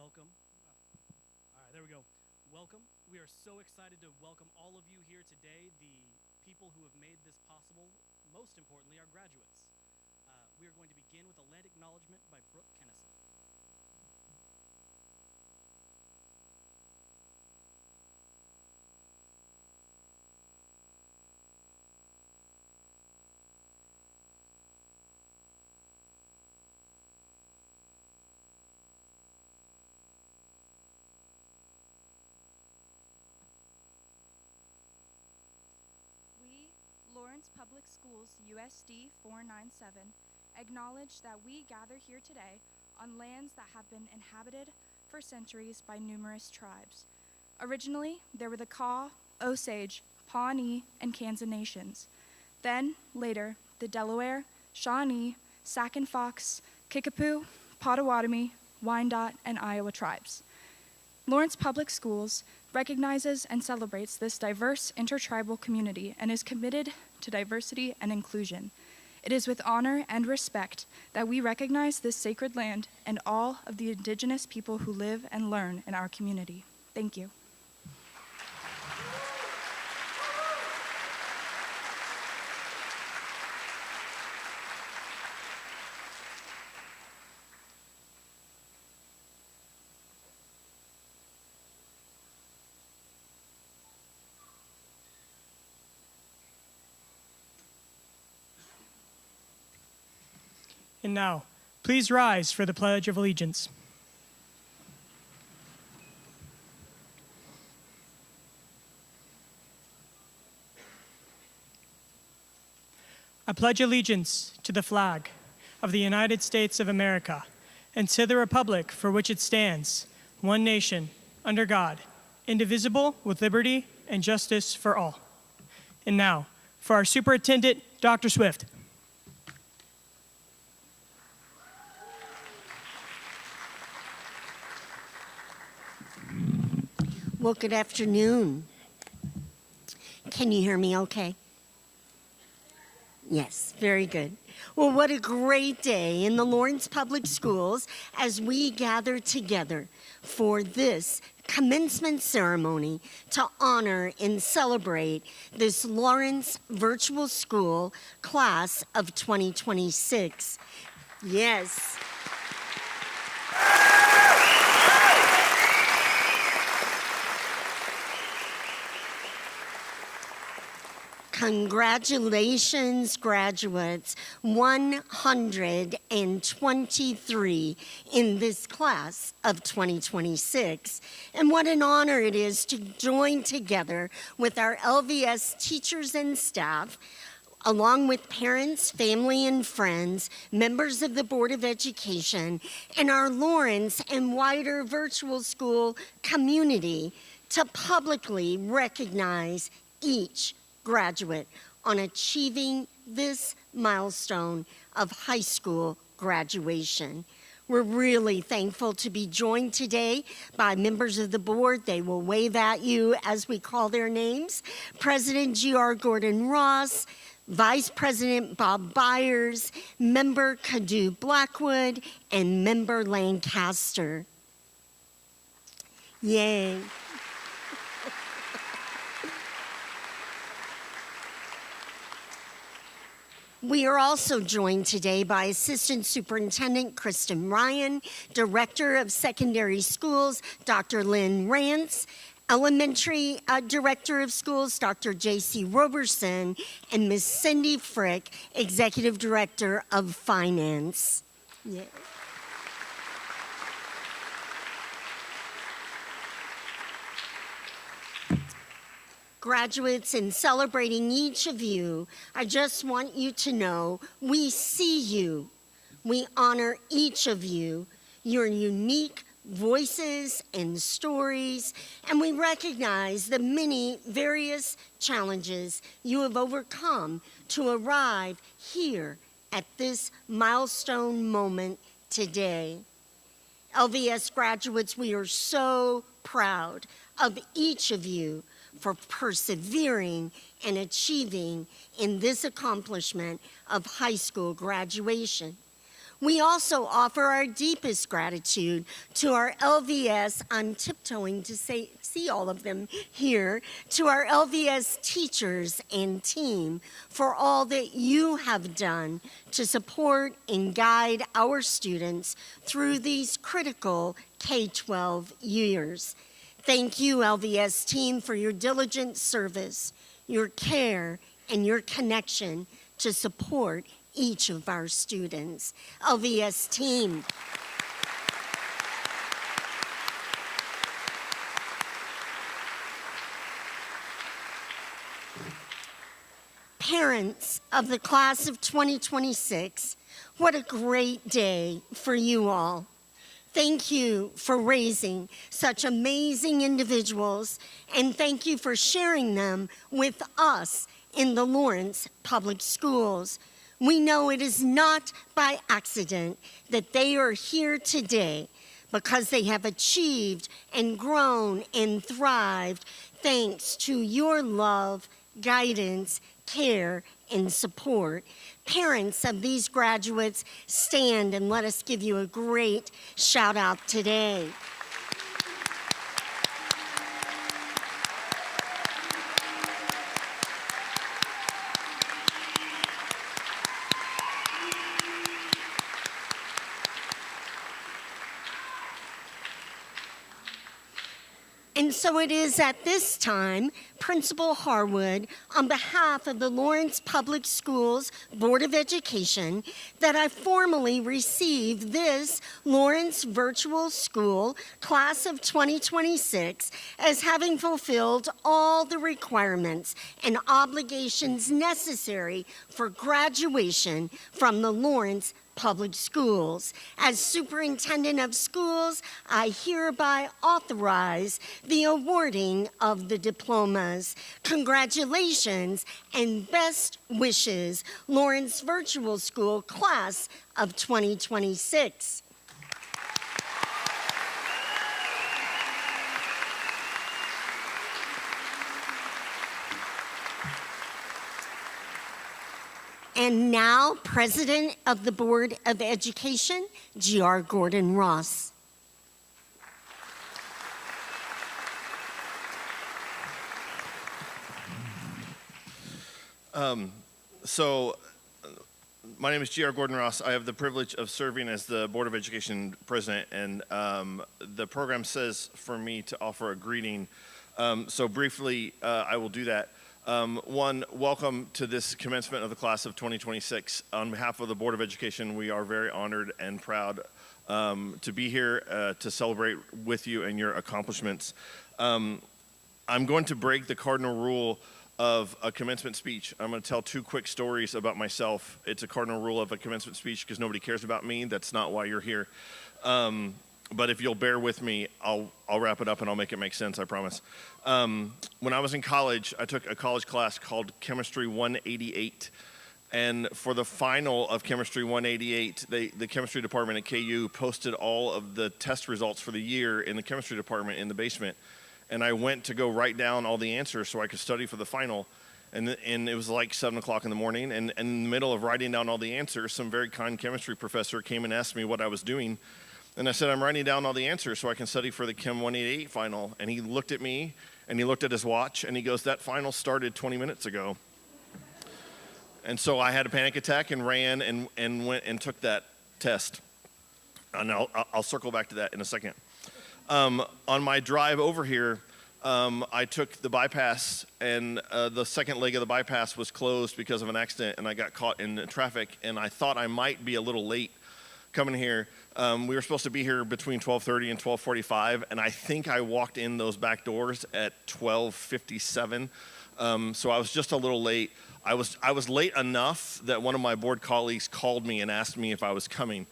Welcome. All right, there we go. Welcome. We are so excited to welcome all of you here today, the people who have made this possible, most importantly, our graduates. We are going to begin with a lead acknowledgement by Brooke Kennison. We, Lawrence Public Schools USD 497, acknowledge that we gather here today on lands that have been inhabited for centuries by numerous tribes. Originally, there were the Kaw, Osage, Pawnee, and Kansa nations. Then, later, the Delaware, Shawnee, Sac and Fox, Kickapoo, Potawatomi, Wyandot, and Iowa tribes. Lawrence Public Schools recognizes and celebrates this diverse intertribal community and is committed to diversity and inclusion. It is with honor and respect that we recognize this sacred land and all of the indigenous people who live and learn in our community. Thank you. And now, please rise for the Pledge of Allegiance. I pledge allegiance to the flag of the United States of America and to the republic for which it stands, one nation, under God, indivisible, with liberty and justice for all. And now, for our Superintendent, Dr. Swift. Well, good afternoon. Can you hear me okay? Yes, very good. Well, what a great day in the Lawrence Public Schools as we gather together for this commencement ceremony to honor and celebrate this Lawrence Virtual School class of 2026. Yes. Congratulations, graduates, 123 in this class of 2026. And what an honor it is to join together with our LVS teachers and staff, along with parents, family, and friends, members of the Board of Education, and our Lawrence and wider virtual school community to publicly recognize each graduate on achieving this milestone of high school graduation. We're really thankful to be joined today by members of the board. They will wave at you as we call their names. President G.R. Gordon Ross, Vice President Bob Byers, Member Kadu Blackwood, and Member Lancaster. Yay. We are also joined today by Assistant Superintendent Kristen Ryan, Director of Secondary Schools, Dr. Lynn Rance, Elementary Director of Schools, Dr. J.C. Roberson, and Ms. Cindy Frick, Executive Director of Finance. Yeah. Graduates, in celebrating each of you, I just want you to know we see you. We honor each of you, your unique voices and stories, and we recognize the many various challenges you have overcome to arrive here at this milestone moment today. LVS graduates, we are so proud of each of you for persevering and achieving in this accomplishment of high school graduation. We also offer our deepest gratitude to our LVS, I'm tiptoeing to see all of them here, to our LVS teachers and team for all that you have done to support and guide our students through these critical K-12 years. Thank you, LVS team, for your diligent service, your care, and your connection to support each of our students. LVS team. Parents of the class of 2026, what a great day for you all. Thank you for raising such amazing individuals, and thank you for sharing them with us in the Lawrence Public Schools. We know it is not by accident that they are here today, because they have achieved and grown and thrived thanks to your love, guidance, care, and support. Parents of these graduates, stand and let us give you a great shout out today. And so it is at this time, Principal Harwood, on behalf of the Lawrence Public Schools Board of Education, that I formally receive this Lawrence Virtual School Class of 2026 as having fulfilled all the requirements and obligations necessary for graduation from the Lawrence Public Schools. As Superintendent of Schools, I hereby authorize the awarding of the diplomas. Congratulations and best wishes, Lawrence Virtual School Class of 2026. And now, President of the Board of Education, G.R. Gordon Ross. My name is G.R. Gordon Ross. I have the privilege of serving as the Board of Education President, and the program says for me to offer a greeting. So briefly, I will do that. One, welcome to this commencement of the class of 2026. On behalf of the Board of Education, we are very honored and proud to be here to celebrate with you and your accomplishments. I'm going to break the cardinal rule of a commencement speech. I'm going to tell two quick stories about myself. It's a cardinal rule of a commencement speech because nobody cares about me. That's not why you're here. But if you'll bear with me, I'll wrap it up and I'll make it make sense, I promise. When I was in college, I took a college class called Chemistry 188. And for the final of Chemistry 188, the chemistry department at KU posted all of the test results for the year in the chemistry department in the basement. And I went to go write down all the answers so I could study for the final. And it was like 7 o'clock in the morning. And in the middle of writing down all the answers, some very kind chemistry professor came and asked me what I was doing. And I said, I'm writing down all the answers so I can study for the Chem 188 final. And he looked at me, and he looked at his watch, and he goes, that final started 20 minutes ago. And so I had a panic attack and ran and went and took that test. And I'll circle back to that in a second. On my drive over here, I took the bypass, and the second leg of the bypass was closed because of an accident, and I got caught in traffic, and I thought I might be a little late coming here. We were supposed to be here between 12:30 and 12:45, and I think I walked in those back doors at 12:57, so I was just a little late. I was late enough that one of my board colleagues called me and asked me if I was coming.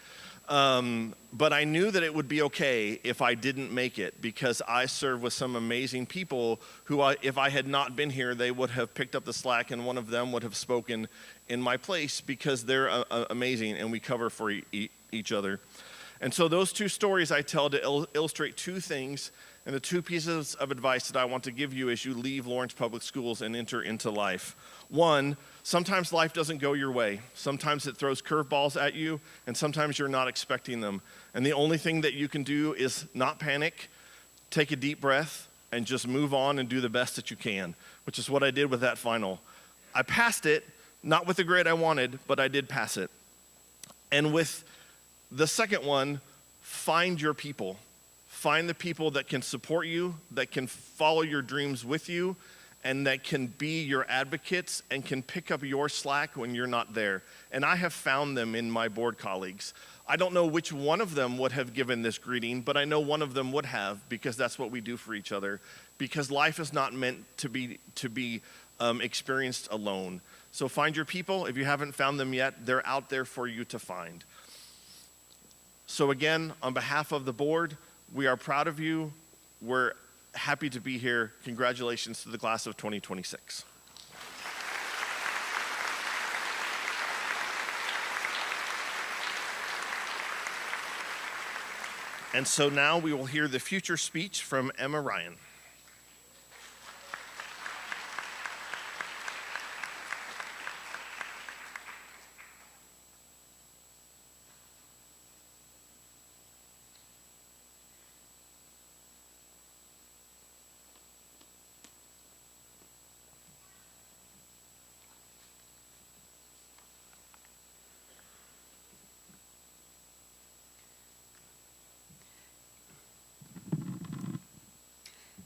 But I knew that it would be okay if I didn't make it, because I serve with some amazing people who, if I had not been here, they would have picked up the slack, and one of them would have spoken in my place, because they're amazing and we cover for each other. And so those two stories I tell to illustrate two things, and the two pieces of advice that I want to give you as you leave Lawrence Public Schools and enter into life. One, Sometimes life doesn't go your way. Sometimes it throws curveballs at you, and sometimes you're not expecting them. And the only thing that you can do is not panic, take a deep breath, and just move on and do the best that you can, which is what I did with that final. I passed it, not with the grade I wanted, but I did pass it. And with the second one, find your people. Find the people that can support you, that can follow your dreams with you, and that can be your advocates and can pick up your slack when you're not there. And I have found them in my board colleagues. I don't know which one of them would have given this greeting, but I know one of them would have, because that's what we do for each other. Because life is not meant to be experienced alone. So find your people. If you haven't found them yet, they're out there for you to find. So again, on behalf of the board, we are proud of you. We're happy to be here. Congratulations to the class of 2026. And so now we will hear the future speech from Emma Ryan.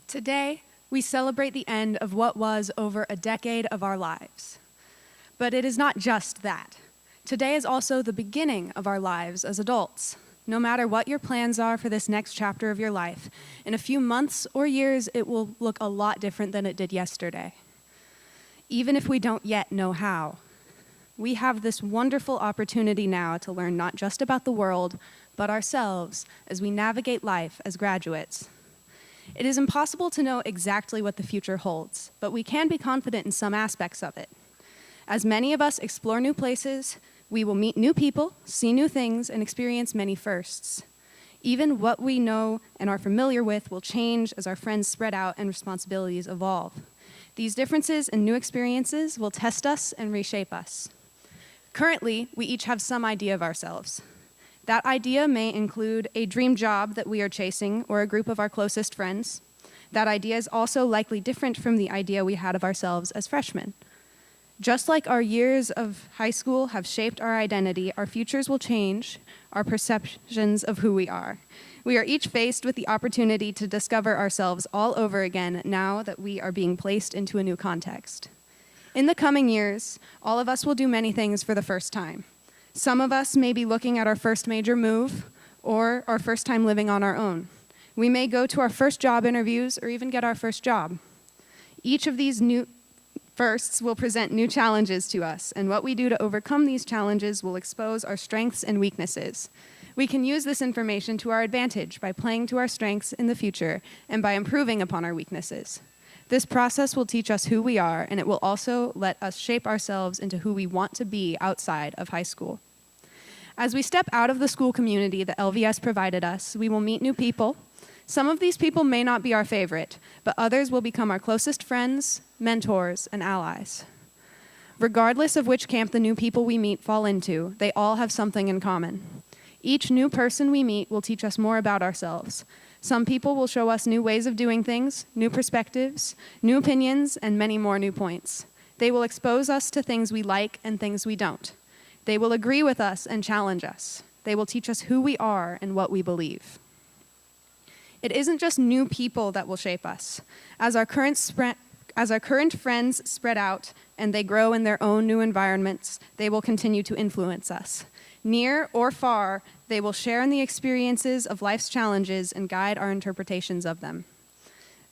Today, we celebrate the end of what was over a decade of our lives. But it is not just that. Today is also the beginning of our lives as adults. No matter what your plans are for this next chapter of your life, in a few months or years, it will look a lot different than it did yesterday. Even if we don't yet know how. We have this wonderful opportunity now to learn not just about the world, but ourselves as we navigate life as graduates. It is impossible to know exactly what the future holds, but we can be confident in some aspects of it. As many of us explore new places, we will meet new people, see new things, and experience many firsts. Even what we know and are familiar with will change as our friends spread out and responsibilities evolve. These differences and new experiences will test us and reshape us. Currently, we each have some idea of ourselves. That idea may include a dream job that we are chasing or a group of our closest friends. That idea is also likely different from the idea we had of ourselves as freshmen. Just like our years of high school have shaped our identity, our futures will change our perceptions of who we are. We are each faced with the opportunity to discover ourselves all over again now that we are being placed into a new context. In the coming years, all of us will do many things for the first time. Some of us may be looking at our first major move or our first time living on our own. We may go to our first job interviews or even get our first job. Each of these new firsts will present new challenges to us, and what we do to overcome these challenges will expose our strengths and weaknesses. We can use this information to our advantage by playing to our strengths in the future and by improving upon our weaknesses. This process will teach us who we are, and it will also let us shape ourselves into who we want to be outside of high school. As we step out of the school community that LVS provided us, we will meet new people. Some of these people may not be our favorite, but others will become our closest friends, mentors, and allies. Regardless of which camp the new people we meet fall into, they all have something in common. Each new person we meet will teach us more about ourselves. Some people will show us new ways of doing things, new perspectives, new opinions, and many more new points. They will expose us to things we like and things we don't. They will agree with us and challenge us. They will teach us who we are and what we believe. It isn't just new people that will shape us. As our current friends spread out and they grow in their own new environments, they will continue to influence us. Near or far, they will share in the experiences of life's challenges and guide our interpretations of them.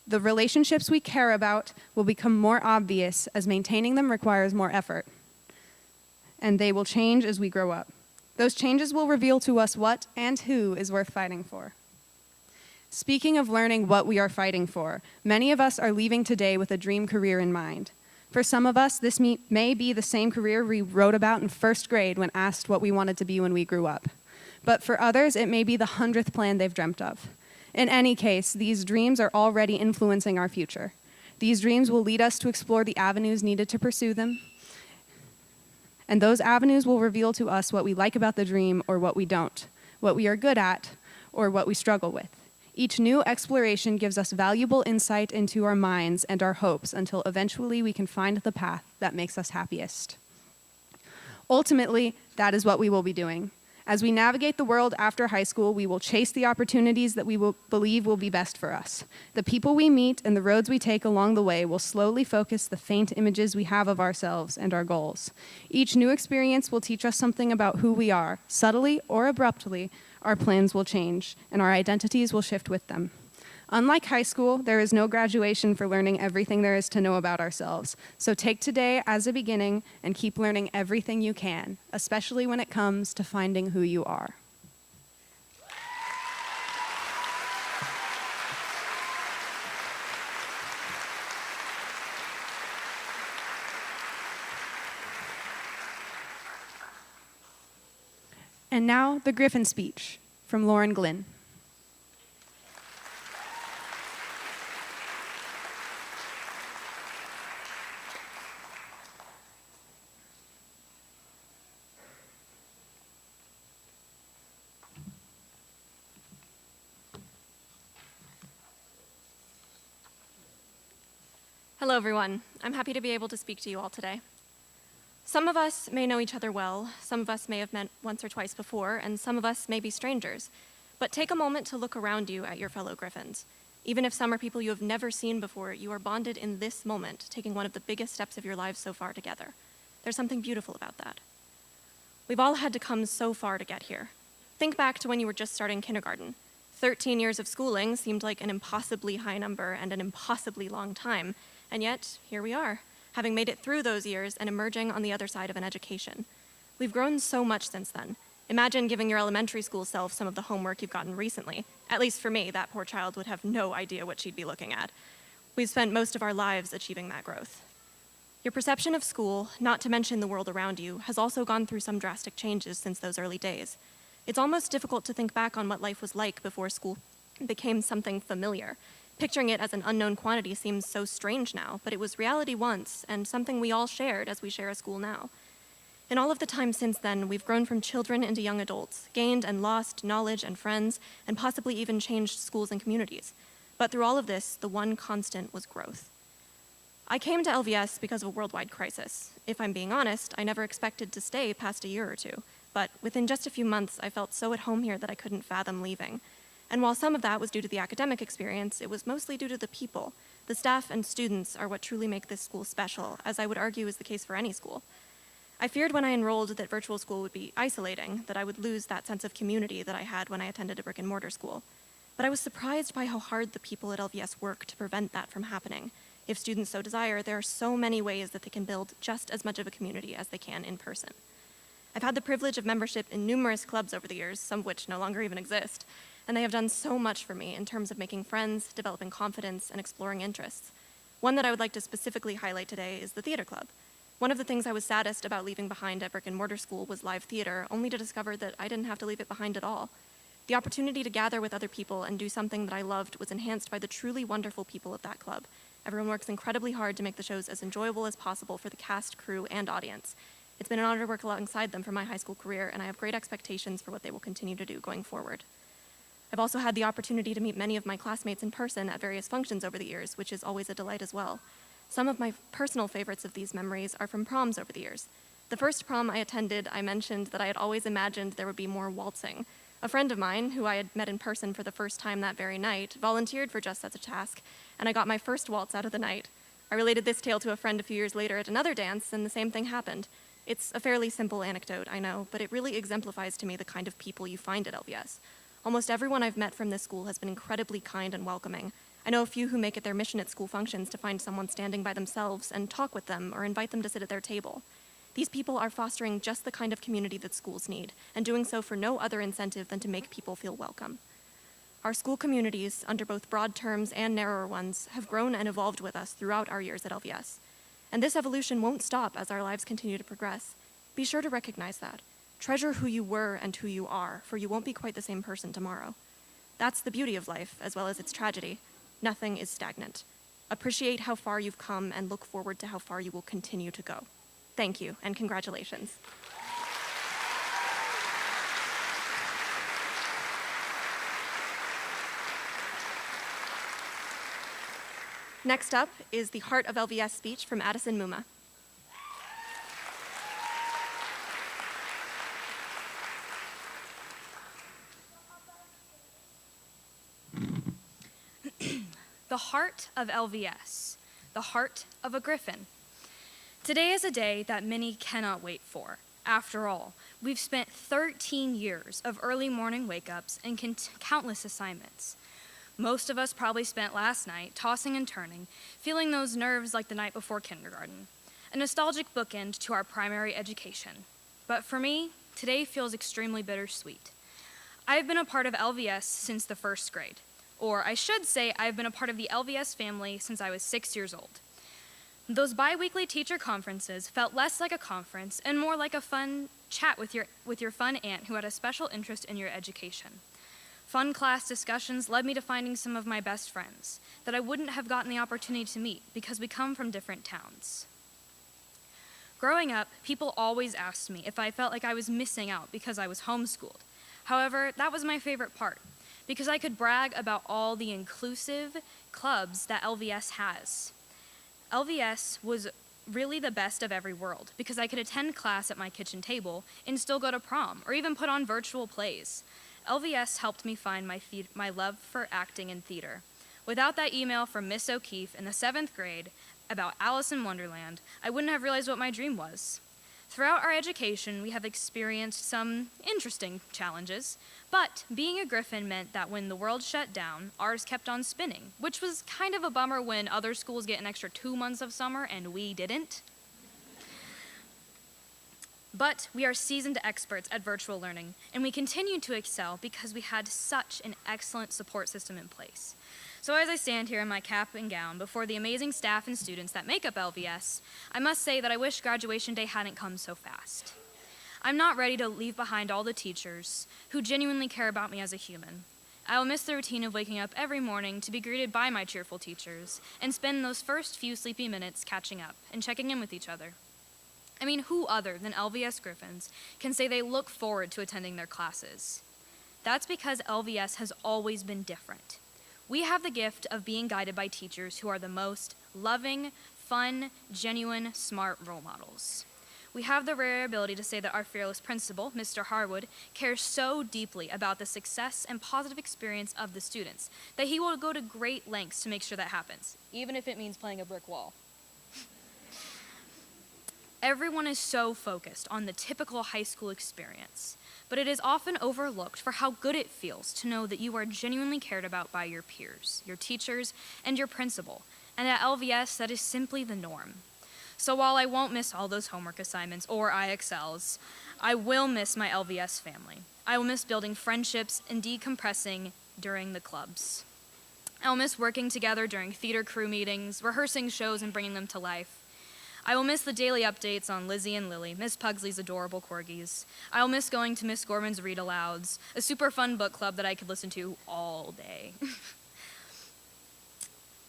The relationships we care about will become more obvious as maintaining them requires more effort. And they will change as we grow up. Those changes will reveal to us what and who is worth fighting for. Speaking of learning what we are fighting for, many of us are leaving today with a dream career in mind. For some of us, this may be the same career we wrote about in first grade when asked what we wanted to be when we grew up. But for others, it may be the 100th plan they've dreamt of. In any case, these dreams are already influencing our future. These dreams will lead us to explore the avenues needed to pursue them. And those avenues will reveal to us what we like about the dream or what we don't, what we are good at or what we struggle with. Each new exploration gives us valuable insight into our minds and our hopes until eventually we can find the path that makes us happiest. Ultimately, that is what we will be doing. As we navigate the world after high school, we will chase the opportunities that we will believe will be best for us. The people we meet and the roads we take along the way will slowly focus the faint images we have of ourselves and our goals. Each new experience will teach us something about who we are. Subtly or abruptly, our plans will change, and our identities will shift with them. Unlike high school, there is no graduation for learning everything there is to know about ourselves. So take today as a beginning and keep learning everything you can, especially when it comes to finding who you are. And now, the Griffin speech from Lauren Glynn. Hello, everyone. I'm happy to be able to speak to you all today. Some of us may know each other well, some of us may have met once or twice before, and some of us may be strangers. But take a moment to look around you at your fellow Griffins. Even if some are people you have never seen before, you are bonded in this moment, taking one of the biggest steps of your lives so far together. There's something beautiful about that. We've all had to come so far to get here. Think back to when you were just starting kindergarten. 13 years of schooling seemed like an impossibly high number and an impossibly long time. And yet, here we are, having made it through those years and emerging on the other side of an education. We've grown so much since then. Imagine giving your elementary school self some of the homework you've gotten recently. At least for me, that poor child would have no idea what she'd be looking at. We've spent most of our lives achieving that growth. Your perception of school, not to mention the world around you, has also gone through some drastic changes since those early days. It's almost difficult to think back on what life was like before school became something familiar. Picturing it as an unknown quantity seems so strange now, but it was reality once, and something we all shared as we share a school now. In all of the time since then, we've grown from children into young adults, gained and lost knowledge and friends, and possibly even changed schools and communities. But through all of this, the one constant was growth. I came to LVS because of a worldwide crisis. If I'm being honest, I never expected to stay past a year or two, but within just a few months, I felt so at home here that I couldn't fathom leaving. And while some of that was due to the academic experience, it was mostly due to the people. The staff and students are what truly make this school special, as I would argue is the case for any school. I feared when I enrolled that virtual school would be isolating, that I would lose that sense of community that I had when I attended a brick-and-mortar school. But I was surprised by how hard the people at LVS work to prevent that from happening. If students so desire, there are so many ways that they can build just as much of a community as they can in person. I've had the privilege of membership in numerous clubs over the years, some of which no longer even exist, and they have done so much for me in terms of making friends, developing confidence, and exploring interests. One that I would like to specifically highlight today is the theater club. One of the things I was saddest about leaving behind at brick-and-mortar school was live theater, only to discover that I didn't have to leave it behind at all. The opportunity to gather with other people and do something that I loved was enhanced by the truly wonderful people of that club. Everyone works incredibly hard to make the shows as enjoyable as possible for the cast, crew, and audience. It's been an honor to work alongside them for my high school career, and I have great expectations for what they will continue to do going forward. I've also had the opportunity to meet many of my classmates in person at various functions over the years, which is always a delight as well. Some of my personal favorites of these memories are from proms over the years. The first prom I attended, I mentioned that I had always imagined there would be more waltzing. A friend of mine, who I had met in person for the first time that very night, volunteered for just such a task, and I got my first waltz out of the night. I related this tale to a friend a few years later at another dance, and the same thing happened. It's a fairly simple anecdote, I know, but it really exemplifies to me the kind of people you find at LVS. Almost everyone I've met from this school has been incredibly kind and welcoming. I know a few who make it their mission at school functions to find someone standing by themselves and talk with them or invite them to sit at their table. These people are fostering just the kind of community that schools need, and doing so for no other incentive than to make people feel welcome. Our school communities, under both broad terms and narrower ones, have grown and evolved with us throughout our years at LVS. And this evolution won't stop as our lives continue to progress. Be sure to recognize that. Treasure who you were and who you are, for you won't be quite the same person tomorrow. That's the beauty of life, as well as its tragedy. Nothing is stagnant. Appreciate how far you've come and look forward to how far you will continue to go. Thank you, and congratulations. Next up is the Heart of LVS speech from Addison Muma. The heart of LVS, the heart of a griffin. Today is a day that many cannot wait for. After all, we've spent 13 years of early morning wake-ups and countless assignments. Most of us probably spent last night tossing and turning, feeling those nerves like the night before kindergarten. A nostalgic bookend to our primary education. But for me, today feels extremely bittersweet. I've been a part of LVS since the first grade. Or I should say I've been a part of the LVS family since I was 6 years old. Those bi-weekly teacher conferences felt less like a conference and more like a fun chat with your fun aunt who had a special interest in your education. Fun class discussions led me to finding some of my best friends that I wouldn't have gotten the opportunity to meet because we come from different towns. Growing up, people always asked me if I felt like I was missing out because I was homeschooled. However, that was my favorite part, because I could brag about all the inclusive clubs that LVS has. LVS was really the best of every world because I could attend class at my kitchen table and still go to prom or even put on virtual plays. LVS helped me find my love for acting and theater. Without that email from Miss O'Keefe in the 7th grade about Alice in Wonderland, I wouldn't have realized what my dream was. Throughout our education, we have experienced some interesting challenges, but being a Griffin meant that when the world shut down, ours kept on spinning, which was kind of a bummer when other schools get an extra 2 months of summer and we didn't. But we are seasoned experts at virtual learning, and we continue to excel because we had such an excellent support system in place. So as I stand here in my cap and gown before the amazing staff and students that make up LVS, I must say that I wish graduation day hadn't come so fast. I'm not ready to leave behind all the teachers who genuinely care about me as a human. I will miss the routine of waking up every morning to be greeted by my cheerful teachers and spend those first few sleepy minutes catching up and checking in with each other. I mean, who other than LVS Griffins can say they look forward to attending their classes? That's because LVS has always been different. We have the gift of being guided by teachers who are the most loving, fun, genuine, smart role models. We have the rare ability to say that our fearless principal, Mr. Harwood, cares so deeply about the success and positive experience of the students that he will go to great lengths to make sure that happens, even if it means playing a brick wall. Everyone is so focused on the typical high school experience, but it is often overlooked for how good it feels to know that you are genuinely cared about by your peers, your teachers, and your principal, and at LVS, that is simply the norm. So while I won't miss all those homework assignments or IXLs, I will miss my LVS family. I will miss building friendships and decompressing during the clubs. I will miss working together during theater crew meetings, rehearsing shows and bringing them to life. I will miss the daily updates on Lizzie and Lily, Miss Pugsley's adorable corgis. I will miss going to Miss Gorman's read-alouds, a super fun book club that I could listen to all day.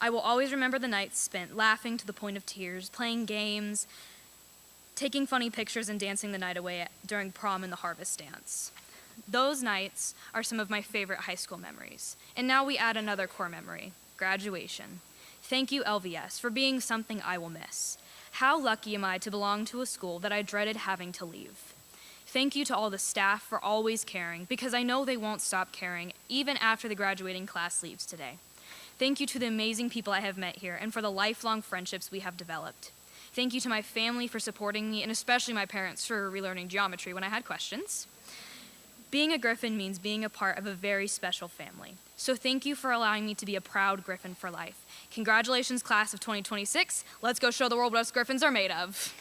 I will always remember the nights spent laughing to the point of tears, playing games, taking funny pictures and dancing the night away during prom and the harvest dance. Those nights are some of my favorite high school memories. And now we add another core memory, graduation. Thank you, LVS, for being something I will miss. How lucky am I to belong to a school that I dreaded having to leave? Thank you to all the staff for always caring, because I know they won't stop caring even after the graduating class leaves today. Thank you to the amazing people I have met here and for the lifelong friendships we have developed. Thank you to my family for supporting me, and especially my parents for relearning geometry when I had questions. Being a Griffin means being a part of a very special family. So thank you for allowing me to be a proud Griffin for life. Congratulations, class of 2026. Let's go show the world what us Griffins are made of.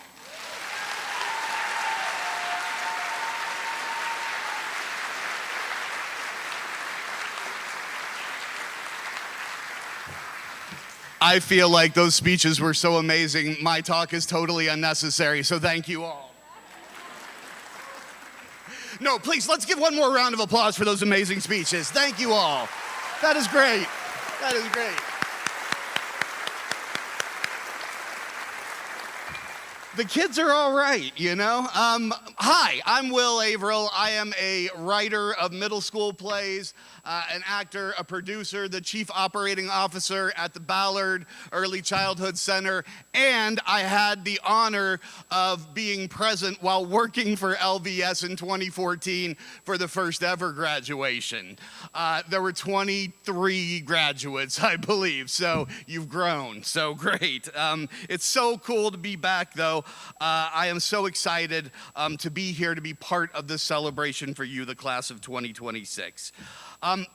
I feel like those speeches were so amazing. My talk is totally unnecessary, so thank you all. No, please, let's give one more round of applause for those amazing speeches. Thank you all. That is great. That is great. The kids are all right, you know? Hi, I'm Will Averill. I am a writer of middle school plays, an actor, a producer, the chief operating officer at the Ballard Early Childhood Center, and I had the honor of being present while working for LVS in 2014 for the first ever graduation. There were 23 graduates, I believe, so you've grown, so great. It's so cool to be back, though. I am so excited to be here to be part of this celebration for you, the class of 2026.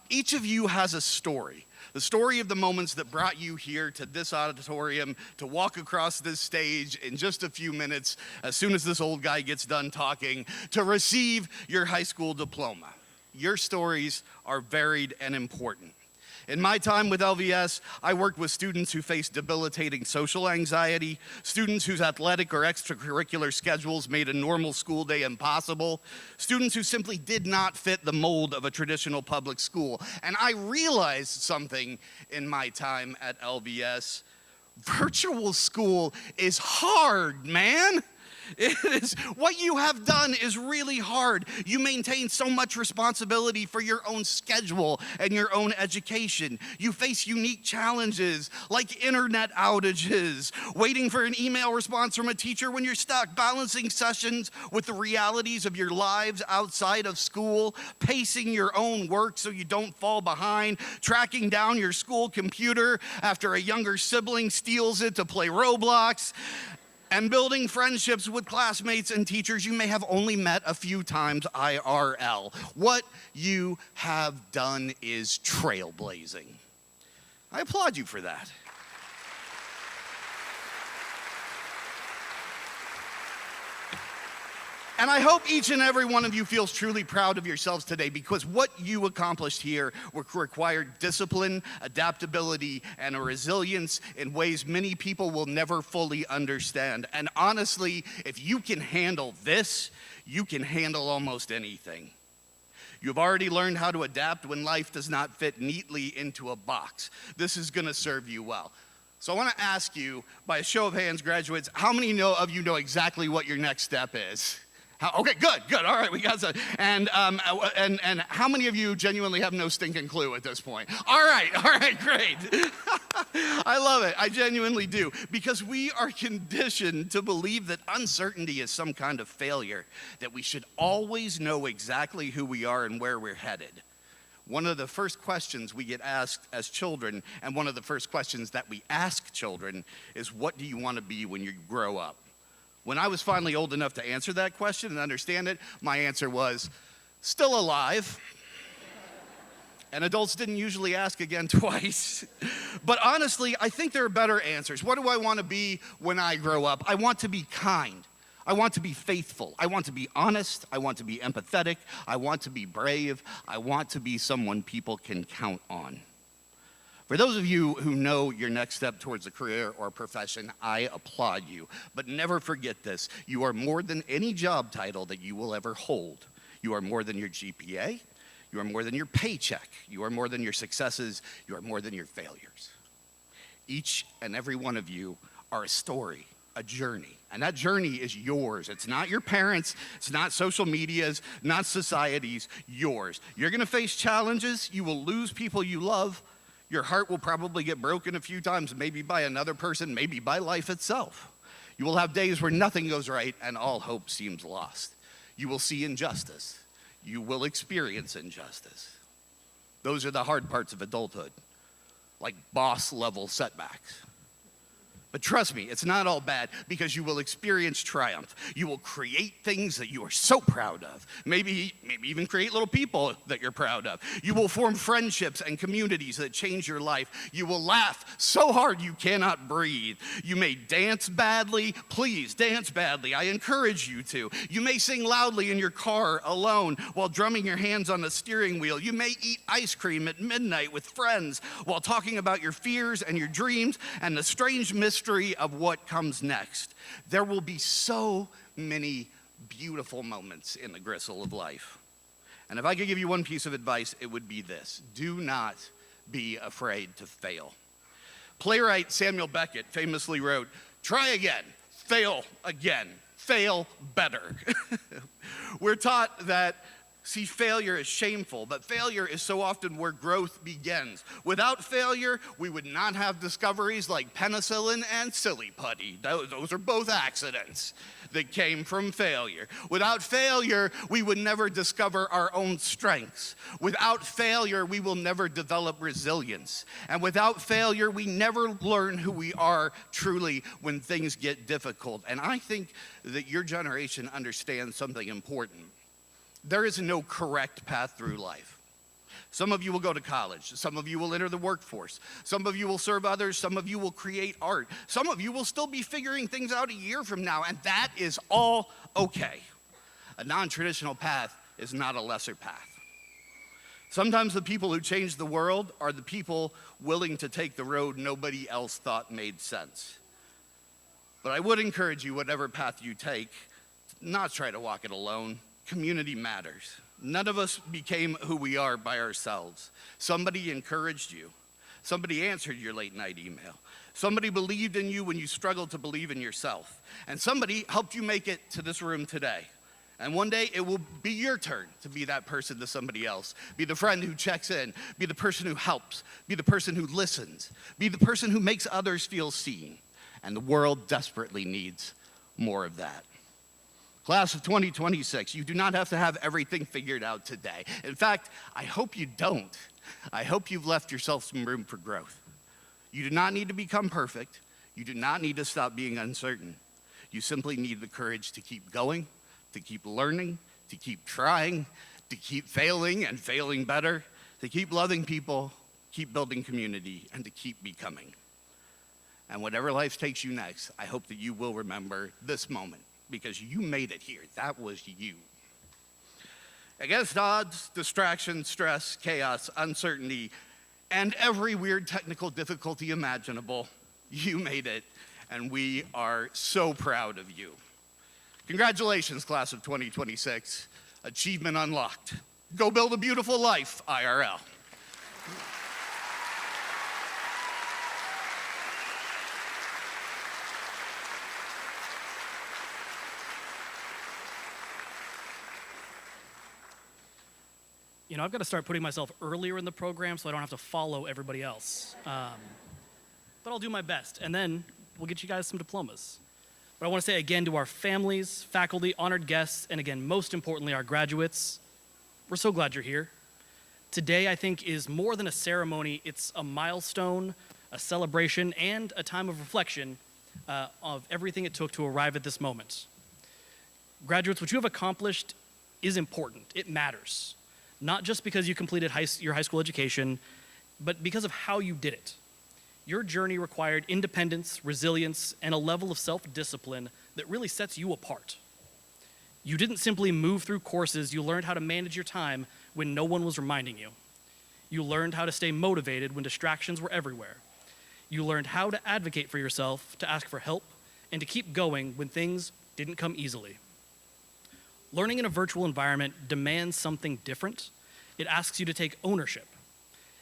Each of you has a story. The story of the moments that brought you here to this auditorium to walk across this stage in just a few minutes, as soon as this old guy gets done talking, to receive your high school diploma. Your stories are varied and important. In my time with LVS, I worked with students who faced debilitating social anxiety, students whose athletic or extracurricular schedules made a normal school day impossible, students who simply did not fit the mold of a traditional public school. And I realized something in my time at LVS. Virtual school is hard, man. It is, what you have done is really hard. You maintain so much responsibility for your own schedule and your own education. You face unique challenges like internet outages, waiting for an email response from a teacher when you're stuck, balancing sessions with the realities of your lives outside of school, pacing your own work so you don't fall behind, tracking down your school computer after a younger sibling steals it to play Roblox, and building friendships with classmates and teachers you may have only met a few times IRL. What you have done is trailblazing. I applaud you for that. And I hope each and every one of you feels truly proud of yourselves today, because what you accomplished here required discipline, adaptability, and a resilience in ways many people will never fully understand. And honestly, if you can handle this, you can handle almost anything. You've already learned how to adapt when life does not fit neatly into a box. This is going to serve you well. So I want to ask you, by a show of hands, graduates, how many of you know exactly what your next step is? Okay, good. All right, we got that. And how many of you genuinely have no stinking clue at this point? All right, great. I love it. I genuinely do. Because we are conditioned to believe that uncertainty is some kind of failure, that we should always know exactly who we are and where we're headed. One of the first questions we get asked as children, and one of the first questions that we ask children, is, what do you want to be when you grow up? When I was finally old enough to answer that question and understand it, my answer was, still alive. And adults didn't usually ask again twice. But honestly, I think there are better answers. What do I want to be when I grow up? I want to be kind. I want to be faithful. I want to be honest. I want to be empathetic. I want to be brave. I want to be someone people can count on. For those of you who know your next step towards a career or profession, I applaud you. But never forget this. You are more than any job title that you will ever hold. You are more than your GPA. You are more than your paycheck. You are more than your successes. You are more than your failures. Each and every one of you are a story, a journey. And that journey is yours. It's not your parents', it's not social media's, not society's, yours. You're going to face challenges. You will lose people you love. Your heart will probably get broken a few times, maybe by another person, maybe by life itself. You will have days where nothing goes right and all hope seems lost. You will see injustice. You will experience injustice. Those are the hard parts of adulthood, like boss-level setbacks. But trust me, it's not all bad, because you will experience triumph. You will create things that you are so proud of. Maybe even create little people that you're proud of. You will form friendships and communities that change your life. You will laugh so hard you cannot breathe. You may dance badly. Please dance badly. I encourage you to. You may sing loudly in your car alone while drumming your hands on the steering wheel. You may eat ice cream at midnight with friends while talking about your fears and your dreams and the strange mystery of what comes next. There will be so many beautiful moments in the gristle of life. And if I could give you one piece of advice, it would be this: do not be afraid to fail. Playwright Samuel Beckett famously wrote, "Try again, fail again, fail better. We're taught that, see, failure is shameful, but failure is so often where growth begins. Without failure, we would not have discoveries like penicillin and silly putty. Those are both accidents that came from failure. Without failure, we would never discover our own strengths. Without failure, we will never develop resilience. And without failure, we never learn who we are truly when things get difficult. And I think that your generation understands something important. There is no correct path through life. Some of you will go to college. Some of you will enter the workforce. Some of you will serve others. Some of you will create art. Some of you will still be figuring things out a year from now, and that is all okay. A non-traditional path is not a lesser path. Sometimes the people who change the world are the people willing to take the road nobody else thought made sense. But I would encourage you, whatever path you take, not try to walk it alone. Community matters. None of us became who we are by ourselves. Somebody encouraged you. Somebody answered your late night email. Somebody believed in you when you struggled to believe in yourself. And somebody helped you make it to this room today. And one day it will be your turn to be that person to somebody else. Be the friend who checks in. Be the person who helps. Be the person who listens. Be the person who makes others feel seen. And the world desperately needs more of that. Class of 2026, you do not have to have everything figured out today. In fact, I hope you don't. I hope you've left yourself some room for growth. You do not need to become perfect. You do not need to stop being uncertain. You simply need the courage to keep going, to keep learning, to keep trying, to keep failing and failing better, to keep loving people, keep building community, and to keep becoming. And whatever life takes you next, I hope that you will remember this moment, because you made it here. That was you. Against odds, distraction, stress, chaos, uncertainty, and every weird technical difficulty imaginable, you made it, and we are so proud of you. Congratulations, class of 2026. Achievement unlocked. Go build a beautiful life, IRL. You know, I've got to start putting myself earlier in the program so I don't have to follow everybody else. But I'll do my best, and then we'll get you guys some diplomas. But I want to say again to our families, faculty, honored guests, and again, most importantly, our graduates, we're so glad you're here. Today, I think, is more than a ceremony. It's a milestone, a celebration, and a time of reflection of everything it took to arrive at this moment. Graduates, what you have accomplished is important. It matters. Not just because you completed your high school education, but because of how you did it. Your journey required independence, resilience, and a level of self-discipline that really sets you apart. You didn't simply move through courses, you learned how to manage your time when no one was reminding you. You learned how to stay motivated when distractions were everywhere. You learned how to advocate for yourself, to ask for help, and to keep going when things didn't come easily. Learning in a virtual environment demands something different. It asks you to take ownership.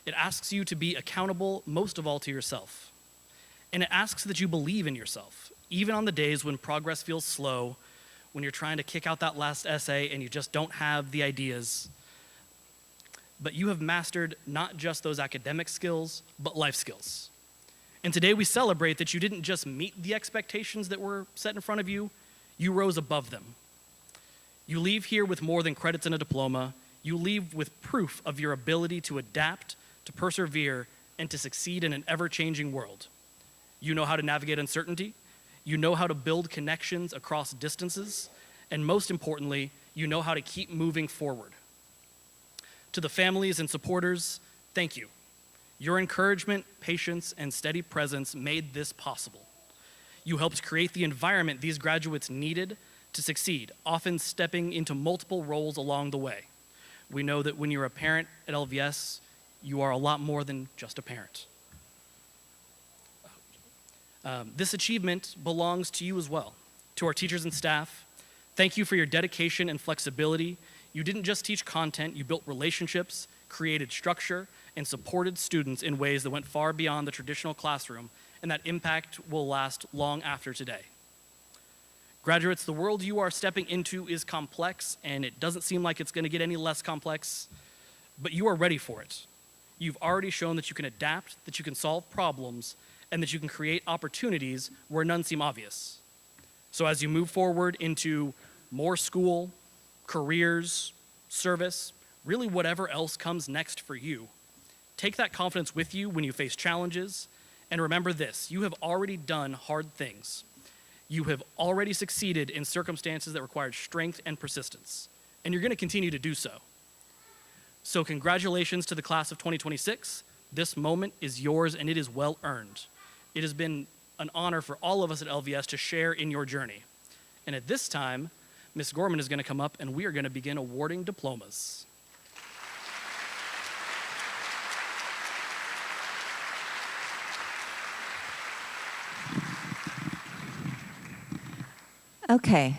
It asks you to be accountable, most of all to yourself. And it asks that you believe in yourself, even on the days when progress feels slow, when you're trying to kick out that last essay and you just don't have the ideas. But you have mastered not just those academic skills, but life skills. And today we celebrate that you didn't just meet the expectations that were set in front of you, you rose above them. You leave here with more than credits and a diploma. You leave with proof of your ability to adapt, to persevere, and to succeed in an ever-changing world. You know how to navigate uncertainty. You know how to build connections across distances. And most importantly, you know how to keep moving forward. To the families and supporters, thank you. Your encouragement, patience, and steady presence made this possible. You helped create the environment these graduates needed to succeed, often stepping into multiple roles along the way. We know that when you're a parent at LVS, you are a lot more than just a parent. This achievement belongs to you as well. To our teachers and staff, thank you for your dedication and flexibility. You didn't just teach content, you built relationships, created structure, and supported students in ways that went far beyond the traditional classroom, and that impact will last long after today. Graduates, the world you are stepping into is complex, and it doesn't seem like it's going to get any less complex, but you are ready for it. You've already shown that you can adapt, that you can solve problems, and that you can create opportunities where none seem obvious. So as you move forward into more school, careers, service, really whatever else comes next for you, take that confidence with you when you face challenges, and remember this: you have already done hard things. You have already succeeded in circumstances that required strength and persistence, and you're going to continue to do so. So congratulations to the class of 2026. This moment is yours, and it is well earned. It has been an honor for all of us at LVS to share in your journey. And at this time, Ms. Gorman is going to come up, and we are going to begin awarding diplomas. Okay.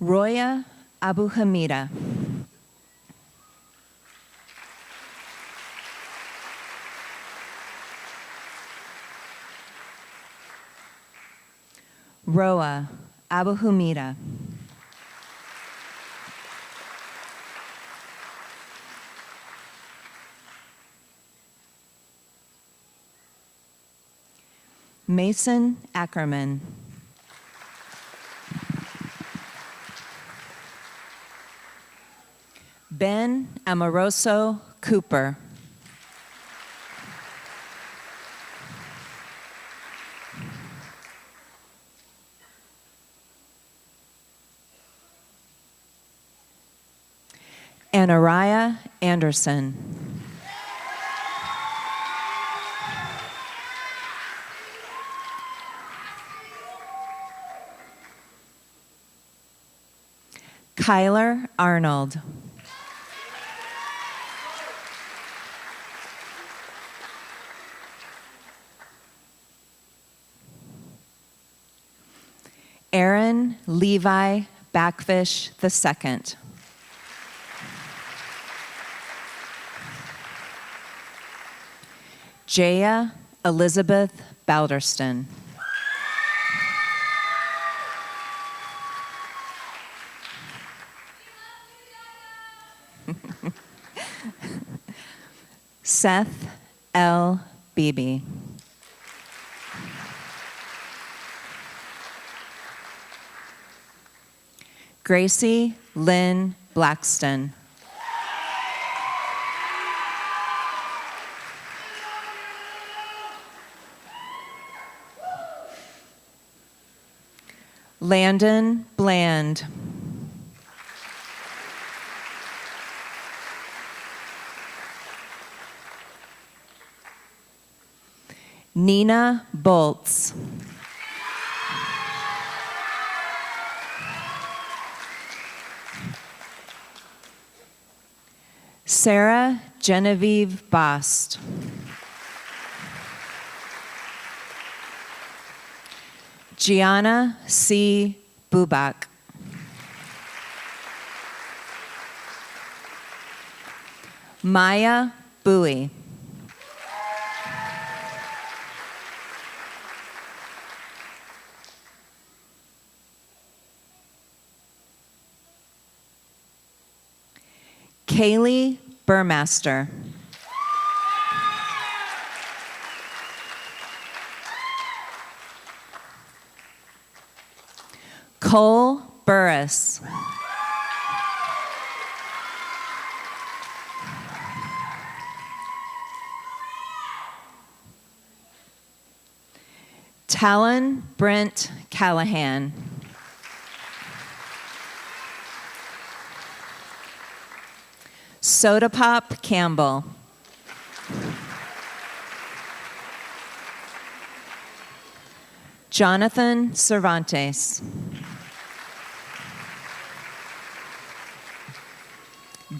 Roya Abu Hamida. Roa Abu Hamida. Mason Ackerman. Ben Amoroso Cooper. Anariah Anderson. Kyler Arnold. Aaron Levi Backfish II. Jaya Elizabeth Balderston. Seth L. Beebe. Gracie Lynn Blackston. Landon Bland. Nina Bolts. Sarah Genevieve Bost. Gianna C. Bubak. Maya Bowie. Kaylee Burmaster. Cole Burris. Talon Brent Callahan. Soda Pop Campbell. Jonathan Cervantes.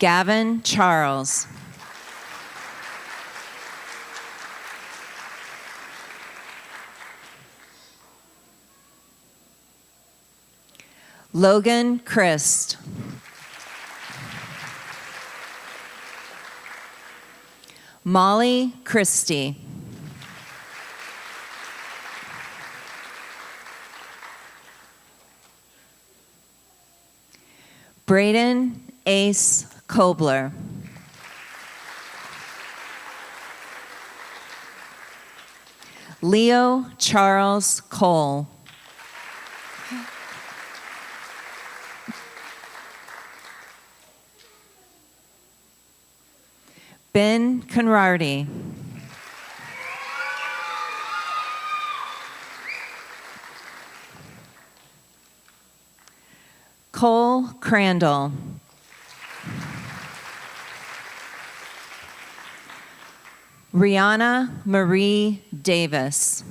Gavin Charles. Logan Christ. Molly Christie. Braden Ace Kobler. Leo Charles Cole. Ben Conrarty. Cole Crandall. Rihanna Marie Davis.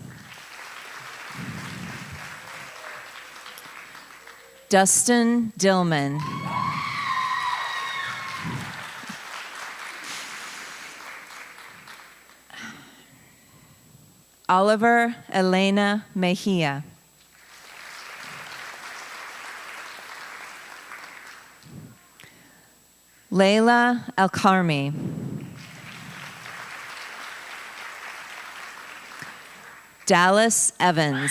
Dustin Dillman. Oliver Elena Mejia. Layla Alkarmi. Dallas Evans.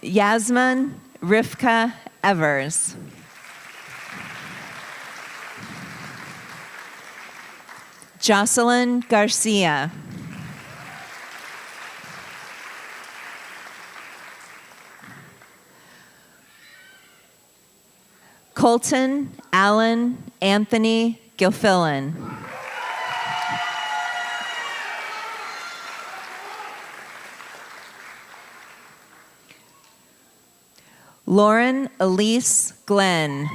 Yasmin Rivka Evers. Jocelyn Garcia. Colton Allen Anthony Gilfillan. Lauren Elise Glenn.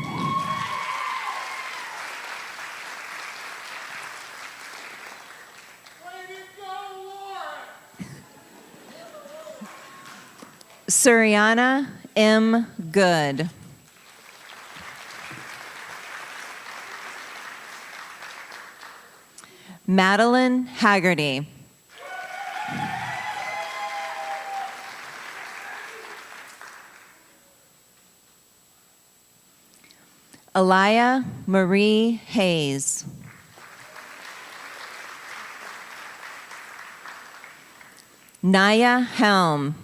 Suriana M. Good. Madeline Haggerty. Alaya Marie Hayes. Naya Helm.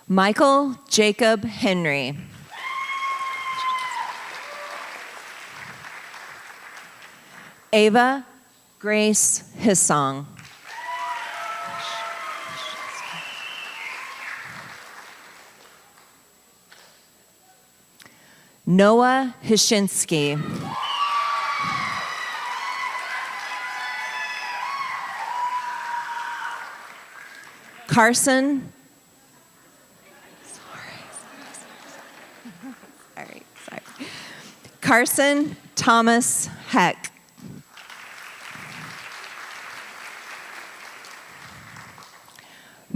Michael Jacob Henry. Ava Grace Hissong. Noah Hishinsky. Carson. Sorry. Carson Thomas Heck.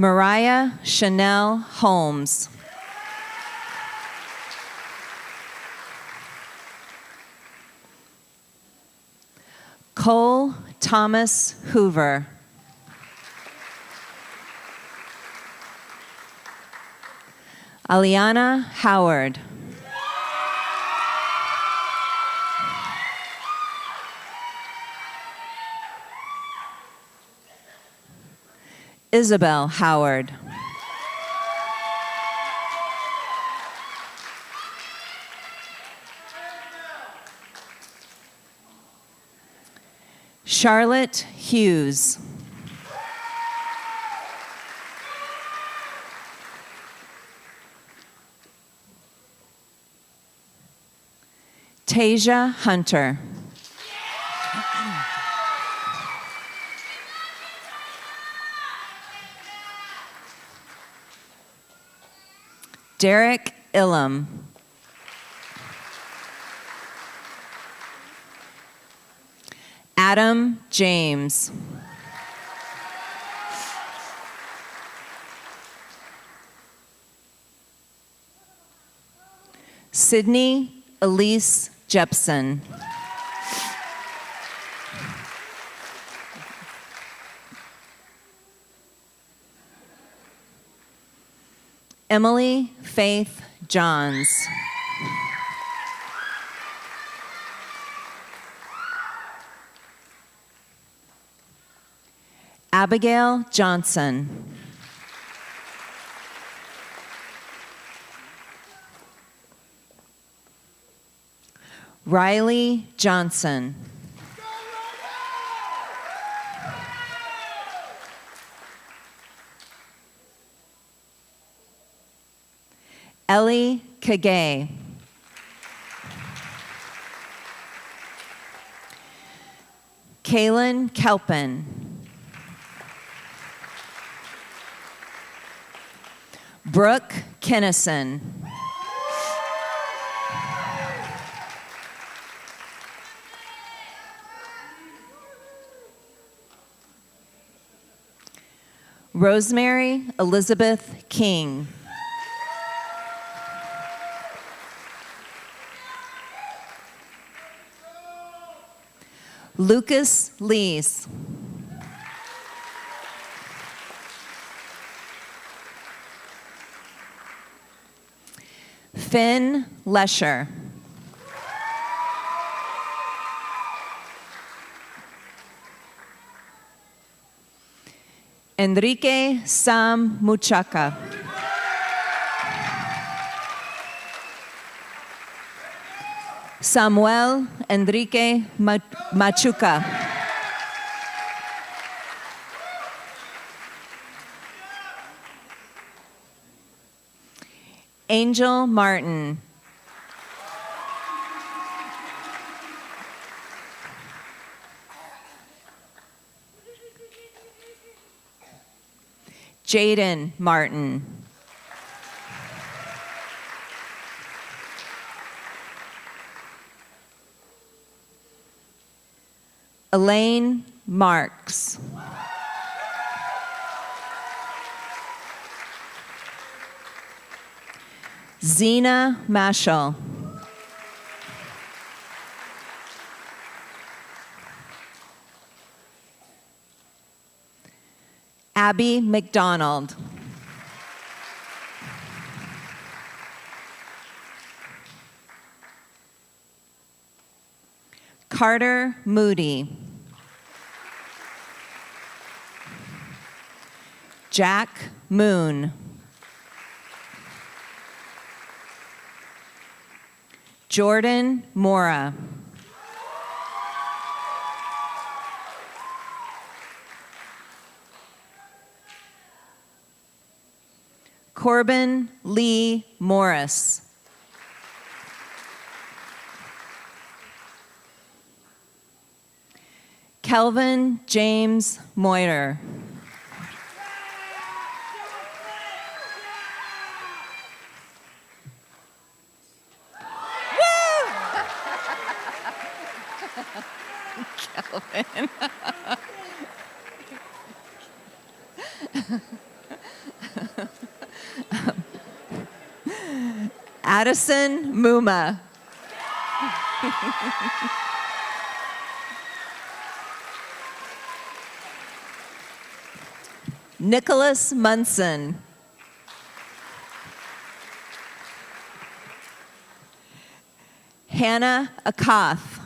Mariah Chanel Holmes. Cole Thomas Hoover. Aliana Howard. Isabel Howard. Charlotte Hughes. Tasia Hunter. Derek Illam. Adam James. Sydney Elise Jepson. Emily Faith Johns. Abigail Johnson. Riley Johnson. Ellie Kagay. Kaylin Kelpin. Brooke Kennison. Rosemary Elizabeth King. Lucas Lees. Finn Lesher. Enrique Sam Muchaca. Samuel Enrique Machuca. Angel Martin. Jaden Martin. Elaine Marks. Zena Mashal. Abby McDonald. Carter Moody. Jack Moon. Jordan Mora. Corbin Lee Morris. Kelvin James Moiter. Kelvin. Addison Muma. Nicholas Munson. Hannah Akath.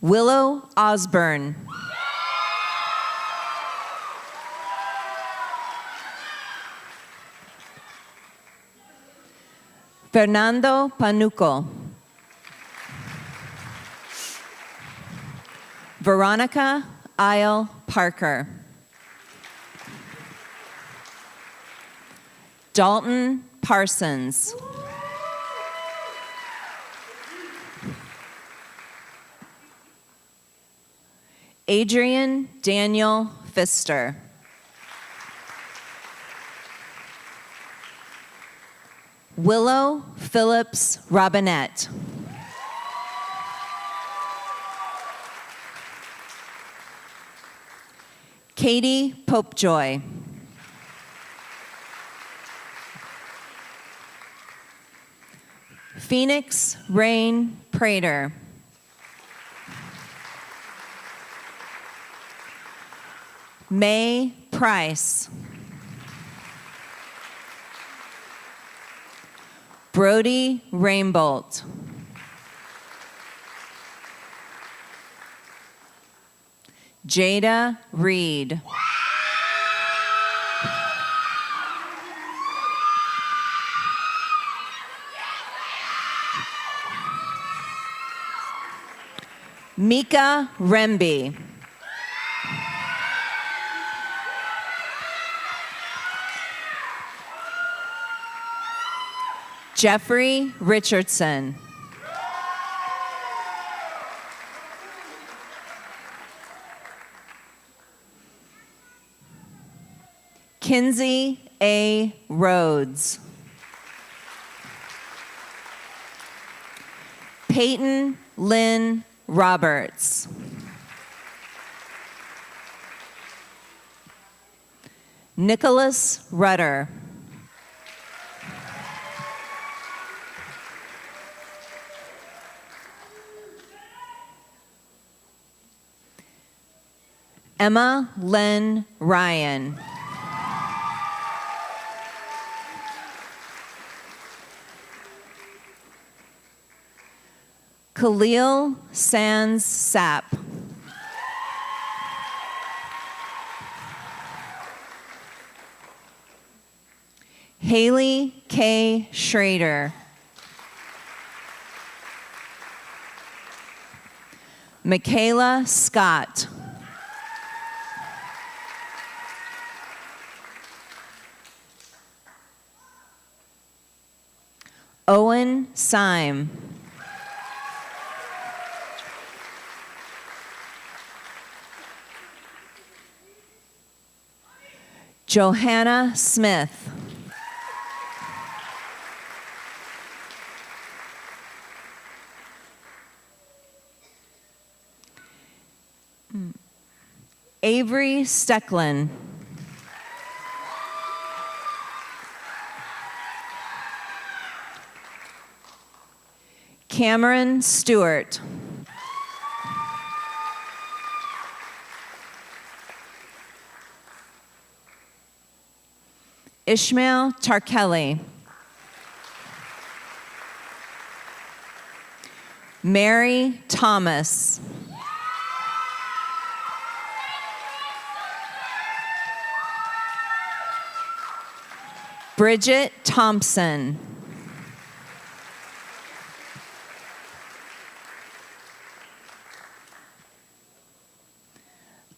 Willow Osborne. Fernando Panuco. Veronica Isle Parker. Dalton Parsons. Adrian Daniel Pfister. Willow Phillips Robinette. Katie Popejoy. Phoenix Rain Prater. May Price. Brody Rainbolt. Jada Reed. Mika Remby. Jeffrey Richardson. Kinsey A. Rhodes. Peyton Lynn Roberts. Nicholas Rudder. Emma Len Ryan. Khalil Sands Sapp. Haley K. Schrader. Michaela Scott. Owen Syme. Johanna Smith. Avery Stecklin. Cameron Stewart. Ishmael Tarkelli. Mary Thomas. Bridget Thompson.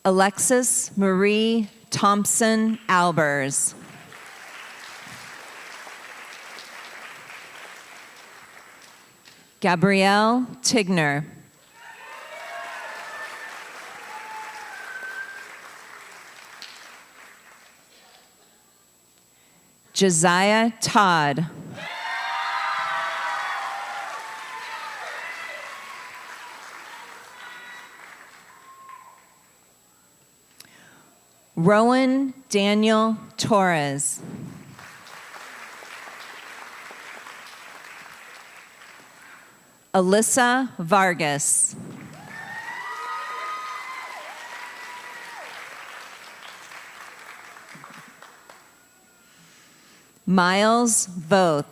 Alexis Marie Thompson Albers. Gabrielle Tigner. Josiah Todd. Rowan Daniel Torres. Alyssa Vargas. Miles Voth.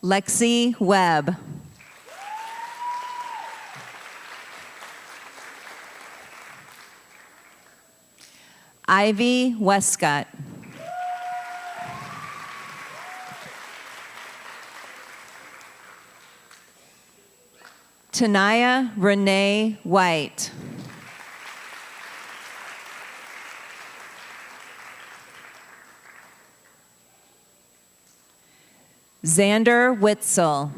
Lexi Webb. Ivy Westcott. Tanaya Renee White. Xander Witzel.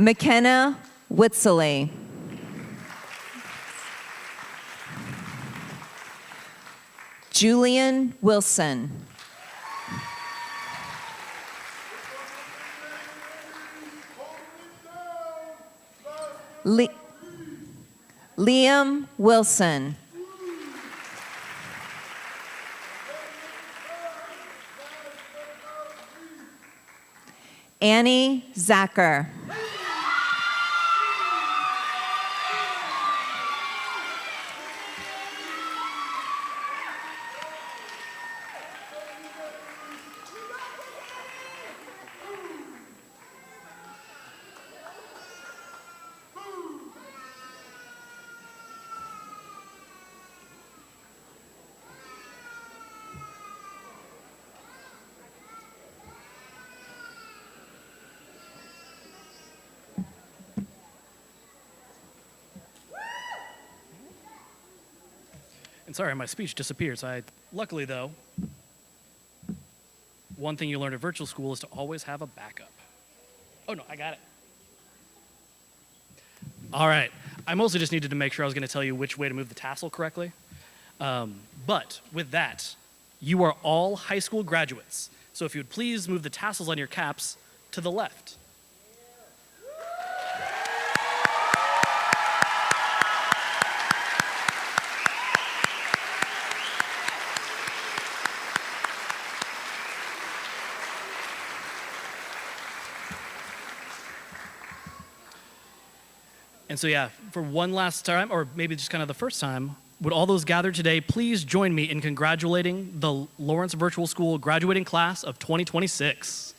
McKenna Whitsley. Julian Wilson. Liam Wilson. Annie Zacher. And sorry, my speech disappeared. Luckily though, one thing you learn at virtual school is to always have a backup. Oh no, I got it. All right, I mostly just needed to make sure I was going to tell you which way to move the tassel correctly. But with that, you are all high school graduates. So if you would please move the tassels on your caps to the left. And so yeah, for one last time, or maybe just kind of the first time, would all those gathered today please join me in congratulating the Lawrence Virtual School graduating class of 2026.